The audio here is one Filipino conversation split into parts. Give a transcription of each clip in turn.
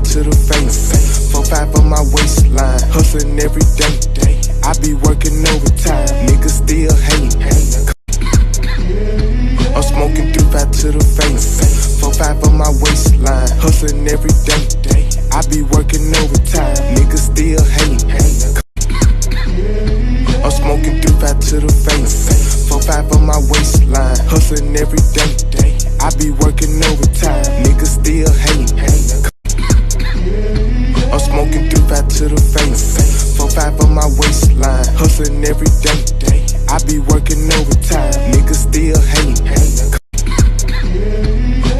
to the face. 4-5 on my waistline, hustling every day. I be working overtime, niggas still hate. I'm smoking 3-5 to the face. 4-5 on my waistline, hustling every day. I be working overtime, niggas still hate. I'm smoking 3-5 to the face. 4-5 on my waistline, hustling every day. I be working overtime, niggas still hate. I'm smoking 3-5 to the face. 4-5 on my waistline, hustling every day. I be working overtime, niggas still hate.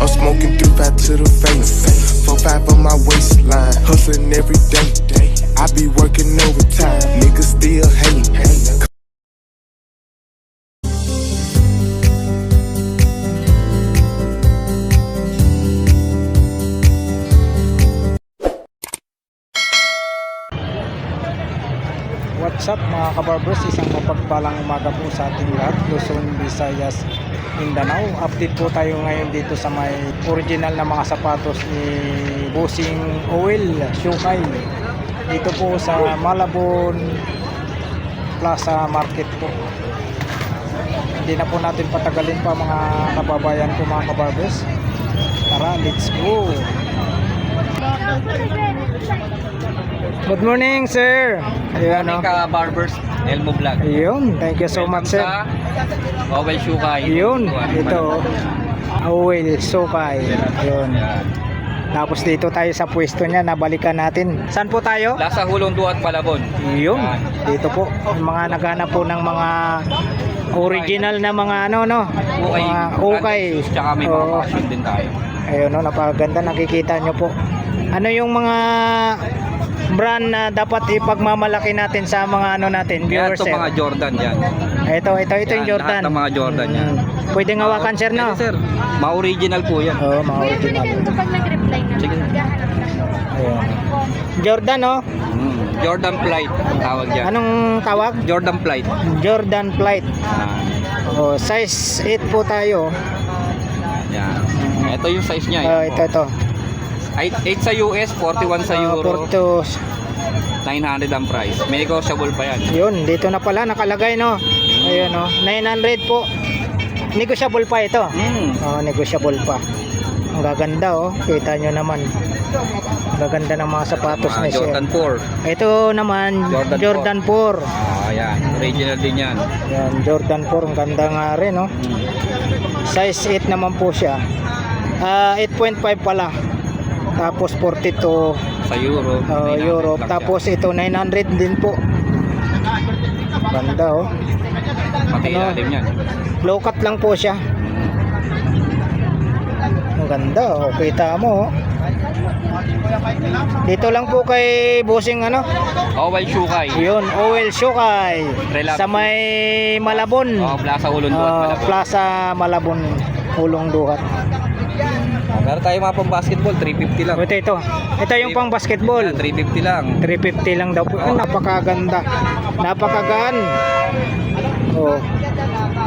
I'm smoking 3-5 to the face. 4-5 on my waistline, hustling every day. I be working overtime, niggas still hate. What's up mga kabarbers, isang mapagpalang umaga po sa ating lahat, Luzon, Visayas, Mindanao. Update po tayo ngayon dito sa may original na mga sapatos ni Bossing Oil Shukay dito po sa Malabon Plaza Market po. Hindi na po natin patagalin pa mga kababayan ko mga kabarbers. Tara, let's go. Good morning, sir. Ayan, Morning ka, Barbers Elmo Vlog. Ayun, thank you so much, sir. Owel Shukay. Ayun, ito. Owel Shukay. Ayun. Tapos dito tayo sa pwesto niya, nabalikan natin. Saan po tayo? Lasa Hulong Duat, Malabon. Ayun, dito po. Yung mga naghanap po ng mga original na mga ano, no? Mga ukay. Tsaka may mga Oo. fashion din tayo. Ayun, no, napakaganda, nakikita nyo po. Ano yung mga brand na dapat ipagmamalaki natin sa mga ano natin, Yan viewers, ito sir? mga Jordan yan. Ito yung Jordan. Lahat ng mga Jordan yan. Pwede ngawakan, sir, no? Pwede, sir. Ma-original po yan. Oo, mga original. Kapag nag-reply na, Sige. maghahanap na siya. Ayun. Jordan, no? Jordan Flight ang tawag dyan. Anong tawag? Jordan Flight. Jordan Flight. Ah, Oh, size 8 po tayo. yan. Ito yung size niya. Ito. 8 sa US, 41 sa Euro, Porto. 900 ang price. May negotiable pa yan. Yun, dito na pala nakalagay, no? Ayun, no? 900 po. Negotiable pa ito. Oh, negotiable pa. Ang gaganda, oh. Kita nyo naman. Ang gaganda ng mga sapatos ni sir. Jordan 4. Ito naman, Jordan 4. Yan. Original din yan. Yan, Jordan 4. Ang ganda nga rin, no? Size 8 naman po siya. 8.5 pala. Tapos 42 Sa Europe. Europe. Tapos ito 900 din po. Ganda, oh. Pati Ano? ilalim yan. Low cut lang po siya. Ang ganda, oh. Kita mo, oh. Dito lang po kay Bossing ano? Owel Shukay. Yun, Owel Shukay. Relax. Sa may Malabon. Plaza Hulong Duat, Malabon. Plaza Malabon, Hulong Duhat. Meron tayo mga pang basketball, 350 lang. Ito yung pang basketball. Yan, 350 lang. 350 lang daw po. Napakaganda. Napakagaan. Oh.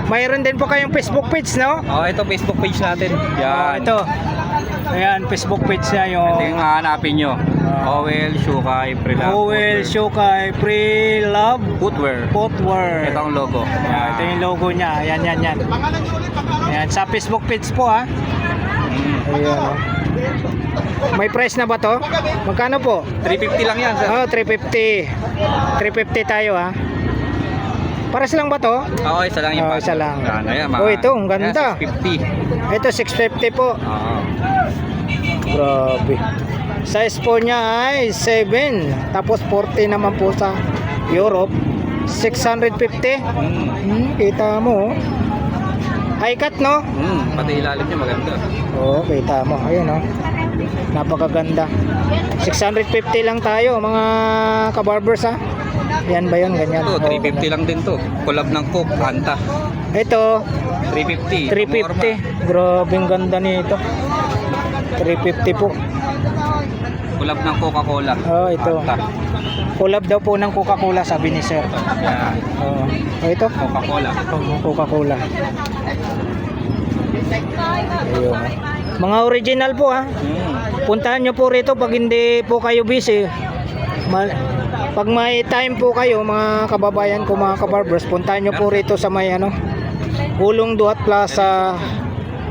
Mayroon din po kayong Facebook page, no? Ito Facebook page natin. Yan. Ito. Ayan, Facebook page niya yung Ito yung hanapin nyo. Owel Shukay Pre-Love Owel Shukay Pre-Love Footwear. Footwear. Ito ang logo. Ito yung logo niya. Ayan. Ayan, sa Facebook page po, ha. Ayan, oh. May price na ba to? Magkano po? 350 lang yan, sir. 350. 350 tayo, ha. Pares lang ba to? Isa lang yung Isa lang. Yan, ayan, Ito, ang ganda. Ayan, 650. Ito, 650 po. Grabe. Size po niya ay 7. Tapos 40 naman po sa Europe. 650. Kita mo, oh. High cut, no? Pati ilalim niya maganda. Oo, kita mo. Ayun, oh. Napakaganda. 650 lang tayo, mga kabarbers, ha. Yan ba yun? Ganyan. Ito, 350 lang din to. Collab ng Coke, Anta. Ito, 350. 350. Grabe ang ganda nito. 350 po. Collab ng Coca-Cola. Ito. Anta. Collab daw po ng Coca-Cola, sabi ni sir. Yan. Ito. Coca-Cola. Coca-Cola. Ayun. Mga original po, ha. Puntahan nyo po rito pag hindi po kayo busy. Pag may time po kayo mga kababayan ko, mga kabarbers, puntahan nyo po rito sa may ano, Hulong Duhat Plaza,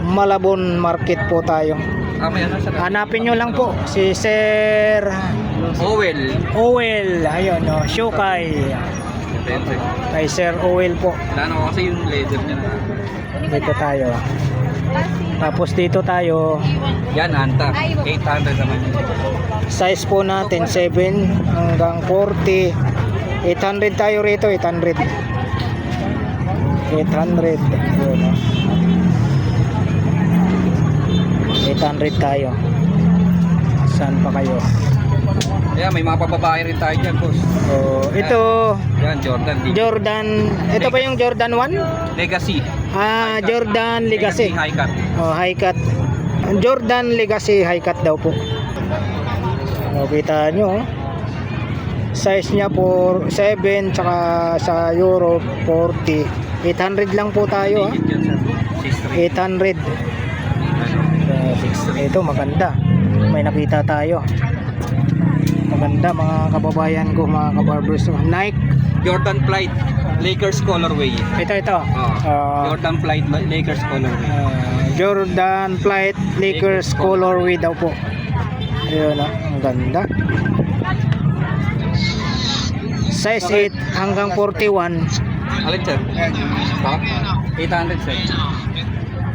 Malabon Market po tayo. May ano sa Hanapin nyo lang po si Sir Owel. ayun no, Shukay. Siyempre. Kay Sir Owel po. Wala na kasi yung leather niya na. Dito tayo. Tapos dito tayo, Yan, anta. 800 naman yun. size po natin 7 hanggang 40. 800 tayo rito, 800. 800. Yun, no? 800 tayo. Saan pa kayo? Ayan, may mga pababae rin tayo dyan, boss. Oh, ito Yan, Jordan. Jordan. Ito ba yung Jordan 1? Legacy. Jordan Legacy. High cut. Oh, high cut. Jordan Legacy high cut daw po. Oh, kita nyo. Size niya for 7 tsaka sa Euro 40. 800 lang po tayo. Ligit yan, sir. 800. Ito maganda. May nakita tayo. Maganda mga kababayan ko, mga kabarbers. Nike. Jordan Flight Lakers colorway. Ito. Jordan Flight Lakers colorway. Jordan Flight Lakers colorway daw po. Ayun, ang ganda. Size 8 hanggang 41. Alin, sir? 800, sir.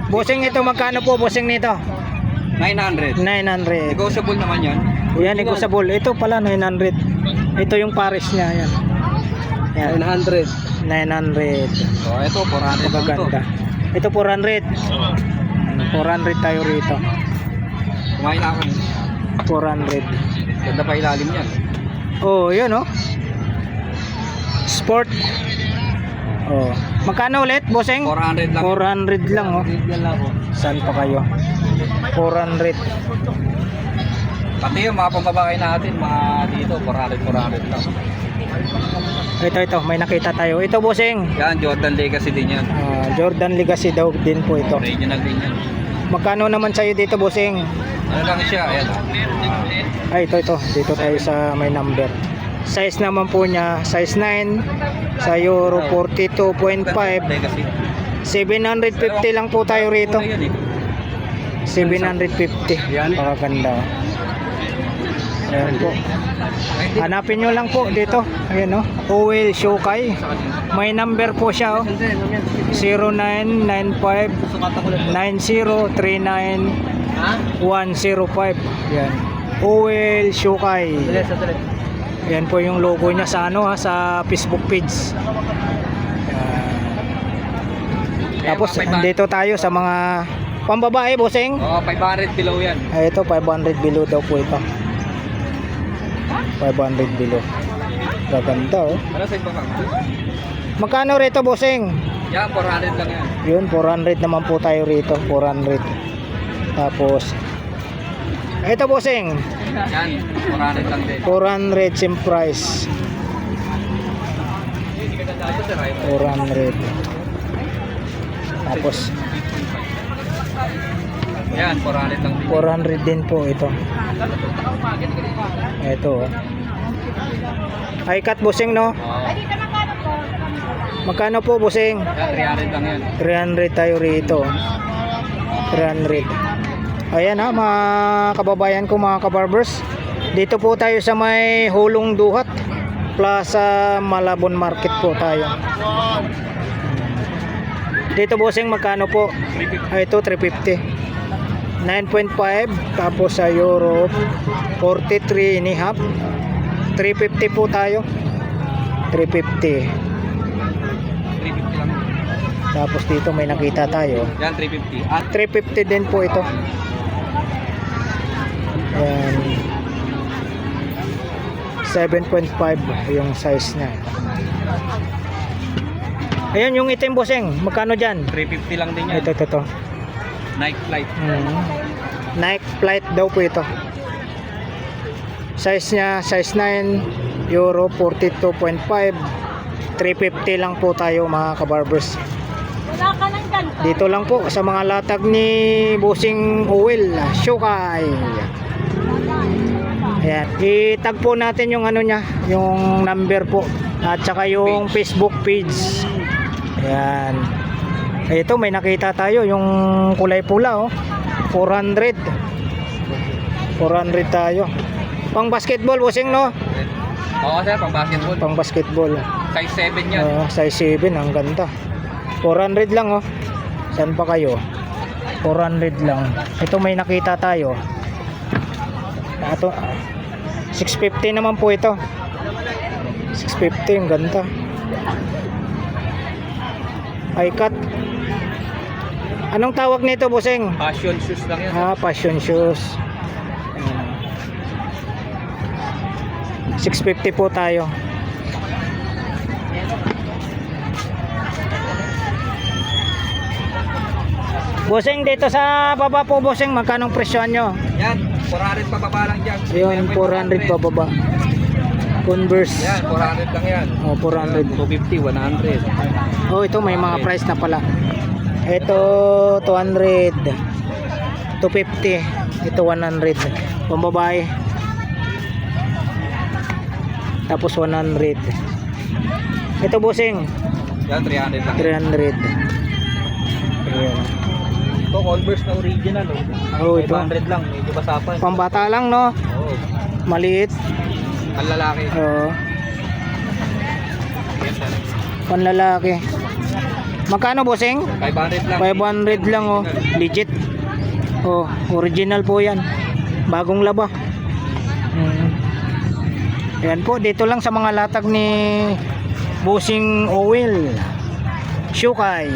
Bossing ito magkano po bossing nito? 900. 900. Negotiable naman yan. Yan negotiable. Ito pala 900. Ito yung Paris niya yan. Yan. 900. 900. So, ito 400 lang to. Maganda. Ito 400. 400 tayo rito. Kumain na ako. 400. Ganda pa ilalim yan. Oh, yun oh. Sport. Oh. Magkano ulit, bossing? 400 lang. 400 lang oh. Saan pa kayo? 400. Pati yung mga pambabae natin, mga dito, 400 lang. Ito, may nakita tayo. Ito, bossing. Yan, Jordan Legacy din yan. Jordan Legacy daw din po ito. Original din yan. Magkano naman sa'yo dito, bossing? Ano lang siya, ayan. Ay, ito. Dito tayo sa may number. Size naman po niya, size 9 sa Euro 42.5. Legacy. 750 lang po tayo rito. Yan eh. 750. Pakaganda. Ayan po. Hanapin nyo lang po dito. Ayan o. Owel Shukay. May number po siya o. 0995-9039-105. Yan. Owel Shukay. Yan po yung logo niya sa ano ha, sa Facebook page. Tapos dito tayo sa mga pambabae, bossing. Oh, 500 below yan. Ay, ito 500 below daw po ito. 500 below. Gaganda oh. Ano sa iba ka? Magkano rito, bossing? Yan, 400 lang yan. Yun, 400 naman po tayo rito. 400. Tapos ito, bossing. Yan, 400 lang din. 400 same price. 400. Tapos Yan, 400 lang din. 400 din po ito. Ito oh. High cut, bossing, no? Magkano po, bossing? Yan, 300 lang yan. 300 tayo rito. 300. Ayan ha, mga kababayan ko, mga kabarbers. Dito po tayo sa may Hulong Duhat Plaza, Malabon Market po tayo. Dito, bossing, magkano po? Ito 350. 9.5. Tapos sa Euro 43 and a half. 350 po tayo. 350. 350 lang. Tapos dito may nakita tayo. Yan, 350. At 350 din po ito. Ayan. 7.5 yung size niya. Ayan yung itim, bossing. Magkano dyan? 350 lang din yan. Ito. Nike Flight. Nike Flight daw po ito. Size niya, size 9, Euro 42.5. 350 lang po tayo, mga kabarbers. Wala ka ng ganito. Dito lang po sa mga latag ni Bossing Owel Shukay. Ayan. I-tag po natin yung ano niya, yung number po. At saka yung Facebook page. Ayan. Ito may nakita tayo yung kulay pula oh. 400. 400 tayo. Pang basketball bossing no? Oo sir, pang basketball. Pang basketball. Size 7 yan. Size 7 ang ganda. 400 lang oh. Saan pa kayo? 400 lang. Ito may nakita tayo. Ito 650 naman po ito. 650 ang ganda. High cut. Anong tawag nito, bossing? Passion shoes lang yan. Passion shoes. 650 po tayo. Bossing, dito sa baba po, bossing, magkano presyon nyo? Yan, 400 pababa lang dyan. Yun, 400 pababa. Converse. Yan, 400 lang yan. 400. 250, 100. Ito may mga price na pala. Ito 200. 250. Ito 100. Pambabae. Tapos 100. Ito bossing. Yan, 300 lang. 300. Ayan. Ito, Converse na original. Ito. 500 lang, medyo basapan. Pambata lang no? Oo. Maliit. Ang lalaki. Panlalaki. Magkano bossing? 500 lang. 500 lang oh. Legit. Original po yan. Bagong laba. Ayan po, dito lang sa mga latag ni Bossing Oil Shukay.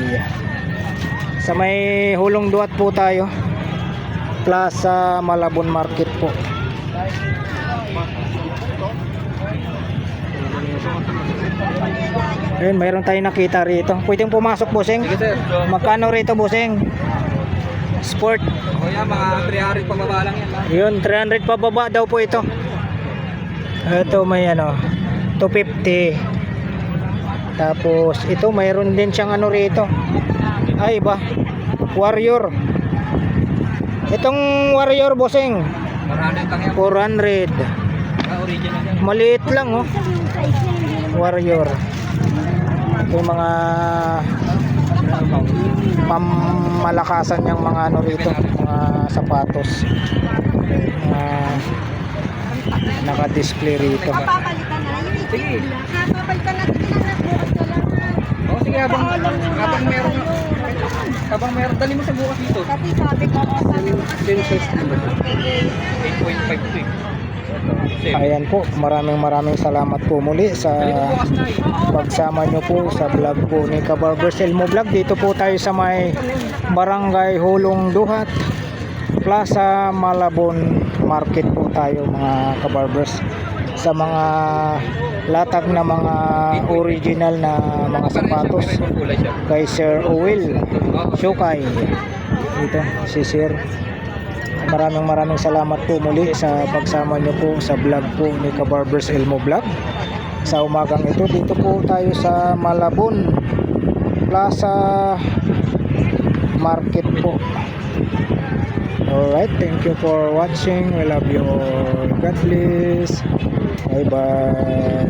Sa may Hulong Duat po tayo. Plaza Malabon Market po. Ayun, mayroon tayong nakita rito. Pwedeng pumasok, bossing? Sige sir. Magkano rito, bossing? Sport. O yan, mga 300 pababa lang yan. Yun, 300 pababa daw po ito. Ito may 250. Tapos ito mayroon din siyang rito. Ay ba? Warrior. Itong Warrior, bossing, 400 lang yan. 400. Original yan. Maliit lang oh. Warrior. Ito yung mga pamalakasan niyang mga rito, mga sapatos. Naka-display rito. Papalitan na lang. Yung Sige. papalitan natin lang. Bukas ka lang. O sige, habang meron, dali mo sa bukas dito. Kasi sabi ko, sabi ko kasi. 8.5 quick. Ayan po, maraming salamat po muli sa Bukas na eh. pagsama nyo po sa vlog po ni Kabarbers Elmo Vlog. Dito po tayo sa may Barangay Hulong Duhat, Plaza Malabon Market po tayo mga Kabarbers. Sa mga latag na mga original na mga sapatos kay Sir Oil Shukay. Dito si Sir. Maraming salamat po muli sa pagsama nyo po sa vlog po ni Kabarbers Elmo Vlog. Sa umagang ito, dito po tayo sa Malabon Plaza Market po. Alright, thank you for watching. We love you all. God bless. Bye bye.